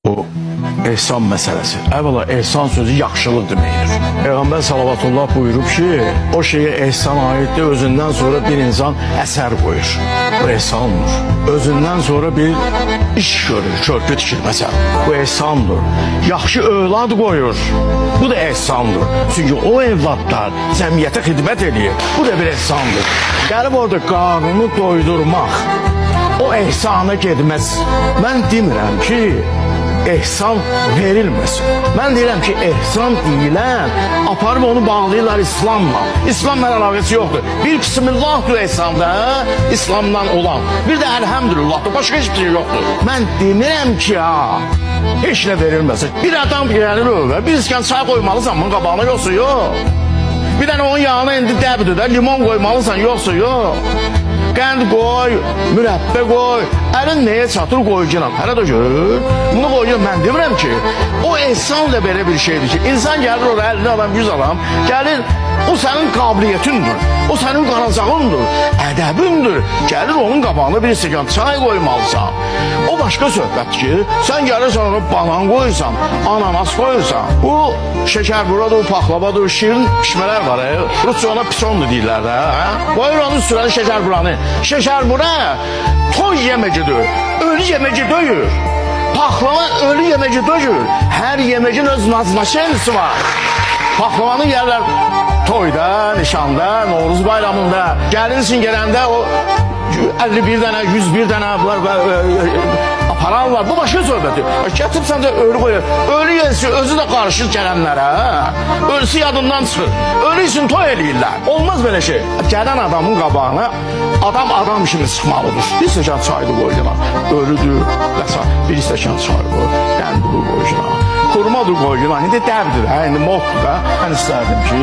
O ehsan məsələsi. Əvvəla ehsan sözü yaxşılıq deməkdir. Peyğəmbər salavatullah buyurub ki, o şeyə ehsan aiddir, özündən sonra bir insan əsər qoyur. Bu ehsandır. Özündən sonra bir iş görür, körpü tikir məsələn. Bu ehsandır. Yaxşı övlad qoyur. Bu da ehsandır. Çünki o evladlar cəmiyyətə xidmət edir. Bu da bir ehsandır. Gəlib orada qarnını doydurmaq o ehsana gedməz. Mən demirəm ki, ehsan verilməsin. Mən deyirəm ki, ehsan deyilən, aparıb onu bağlayırlar İslamla. İslamla əlaqəsi yoxdur. Bir Bismillahdır ehsanda, İslamdan olan. Bir də Elhamdülillahdır, başqa hiçbir şey yoxdur. Mən demirəm ki, heç nə verilməsin. Bir adam gəlir övrə, bir iskan çay qoymalısan bunun qabağına, yoxsa yox. Bir dənə onun yanına indi dəbdir də, limon qoymalısan, yoxsa yox. Qənd qoy, mürəbbə qoy, əlin nəyə çatır qoyucunan, hələ də görür. Bunu qoyuyor, mən demirəm ki, o ehsan da belə bir şeydir ki, insan gəlir oraya, 50 adam, 100 adam, gəlir, o sənin qabiliyyətindir, o sənin qalacağındır, ədəbindir. Gəlir onun qabağına bir stəkan çay qoymalısan. O başqa söhbətdir ki, sən gəlirsən ona banan qoyursan, ananas qoyursan. Bu şəkərburadır, paxlavadır, şirin pişmələr var. Rusça ona pisondur deyirlər də. Qoyur onun üstünə şəkərburanı. Şəkərbura toy yeməcidir, ölü yemeci deyil. Paxlava ölü yemeci deyil. Hər yemecin öz nazlaşenisi var. Paxlavanı yerlər toyda, nişanda, Novruz bayramında. Gəlinsin gələndə o 51 dənə, 101 dənə apararlar. Bu başqa söhbəti. Gətirsən də ölü qoyur. Ölü yersi özü də qarışır gələnlərə. Ölüsü yadından çıxır. Ölü üçün toy eləyirlər. Olmaz belə şey. Gələn adamın qabağına adam kimi çıxmalıdır. Bir stəkan çaydı qoyucular. Ölüdür. Bir stəkan çay qoy. Qəndili qoyucular. Kurmadır qoyucular. İndi dəbdir. İndi moddur da. Mən istərdim ki,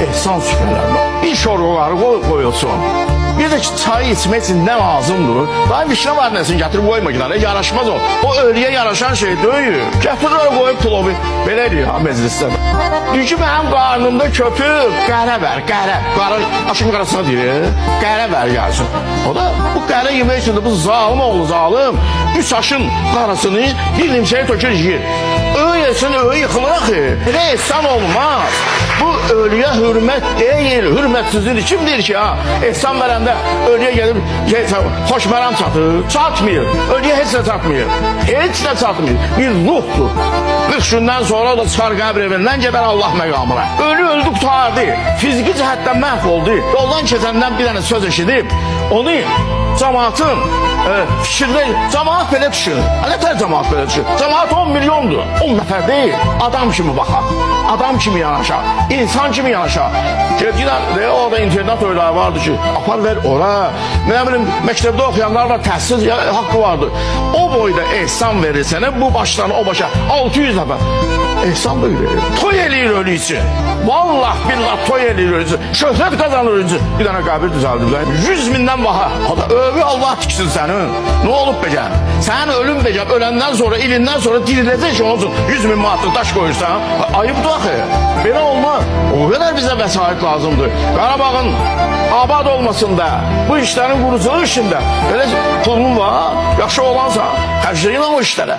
ehsan süfrələrlə bir şorqaları qoyulsun. Bir də ki, çayı içmək üçün nə lazımdır? Daha vişnə var nəsin gətirib qoyma, yaraşmaz o. O ölüyə yaraşan şey deyil. Gətirir qoyub plovu. Belə deyir ha meclisdə. Deyir ki, mənim qarnımda köpük, qərə ver, qərə. Aşın qarasına deyir, qərə ver gəlsin. O da bu qərə yemək üçün də bu zalim oğlu zalim. 3 aşın qarasını bir limsəyə tökür yiyir. Öğü yesin, öğü yıxılır axı. Belə ehsan olmaz. Bu ölüyə hürmət deyil, hürmətsizlikdir. Kim deyir ki, ehsan verəndə ölüyə gelib, xoşməram çatır, çatmıyor. Ölüyə heç nə çatmıyor. Heç nə çatmıyor. Bir ruhdur. 40 gündən sonra da çıxar qəbr evindən gedər Allah məqamına. Ölü öldü qutardı. Fiziki cəhətdən məhv oldu. Yoldan keçəndən bir dənə söz eşidib, onu cəmaatın fikirdə, cəmaat belə düşür. Nətər cəmaat belə düşür? Cəmaat 10 milyondur. 10 nəfər deyil. Adam kimi baxar. Adam kimi yanaşar. İnsan kimi yanaşar. Gedilər, orada internet oyları vardı ki, apar ver ora. Nə bilim, məktəbdə oxuyanlar var, təhsil haqqı vardır. O boyda ehsan verir sənə, bu başdan o başa 600 nəfər. Ehsan da verir. Toy eləyir ölü için. Vallah billah toy eləyir ölü için. Şöhrət qazanır ölü için. Bir dənə qəbir düzəldir. 100 mindən baha. O da övü Allah tiksin sənin. Nə olub becər? Sənin ölüm becər. Öləndən sonra, ilindən sonra diriləcək ki, onun üçün 100 min manatlı daş qoyursan. Ayıbdır axı. Belə olmaz. O qədər bizə vəsait lazımdır. Qarabağın abad olmasında, bu işlərin quruculuğu işində. Belə pulun var, yaxşı olansa, xərcləyin o işlərə.